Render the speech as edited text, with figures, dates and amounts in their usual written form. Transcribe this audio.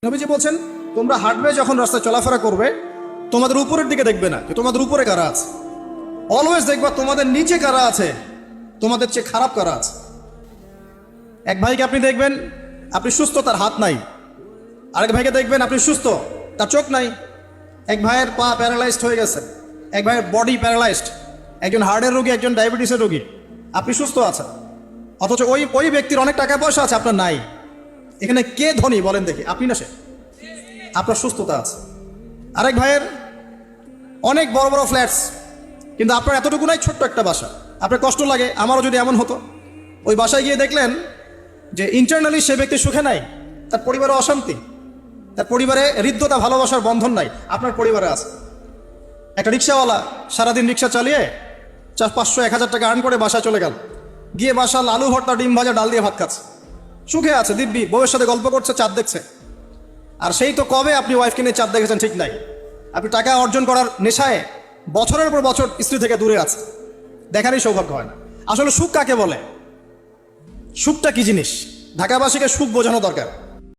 নবীজি বলছেন, তোমরা হাঁটবে যখন রাস্তায় চলাফেরা করবে, তোমাদের উপরের দিকে দেখবে না যে তোমাদের উপরে কারা আছে, অলওয়েজ দেখবা তোমাদের নিচে কারা আছে, তোমাদের চেয়ে খারাপ কারা আছে। এক ভাইকে আপনি দেখবেন আপনি সুস্থ, তার হাত নাই। আরেক ভাইকে দেখবেন আপনি সুস্থ, তার চোখ নাই। এক ভাইয়ের পা প্যারালাইজড হয়ে গেছে, এক ভাইয়ের বডি প্যারালাইজড, একজন হার্টের রোগী, একজন ডায়াবেটিসের রোগী। আপনি সুস্থ আছেন, অথচ ওই ব্যক্তির অনেক টাকা পয়সা আছে, আপনার নাই। এখানে কে ধনী বলেন দেখি, আপনি না সে? আপনার সুস্থতা আছে। আরেক ভাইয়ের অনেক বড় বড় ফ্ল্যাটস, কিন্তু আপনার এতটুকু নাই, ছোট্ট একটা বাসা। আপনার কষ্ট লাগে, আমারও যদি এমন হতো। ওই বাসায় গিয়ে দেখলেন যে ইন্টারনালি সে ব্যক্তি সুখে নাই, তার পরিবারে অশান্তি, তার পরিবারে হৃদ্যতা ভালোবাসার বন্ধন নাই। আপনার পরিবারে আছে। একটা রিক্সাওয়ালা সারাদিন রিক্সা চালিয়ে 500-1000 টাকা আর্ন করে বাসায় চলে গেল, গিয়ে বাসায় আলু ভর্তা, ডিম ভাজা, ডাল দিয়ে ভাত খাচ্ছে, সুখে আছে দিব্যি, বউয়ের সাথে গল্প করছে, চাঁদ দেখছে। আর সেই তো কবে আপনি ওয়াইফকে নিয়ে চাঁদ দেখেছেন ঠিক নাই। আপনি টাকা অর্জন করার নেশায় বছরের পর বছর স্ত্রী থেকে দূরে আছে, দেখারই সৌভাগ্য হয় না। আসলে সুখ কাকে বলে? সুখটা কি জিনিস? ঢাকাবাসীকে সুখ বোঝানো দরকার।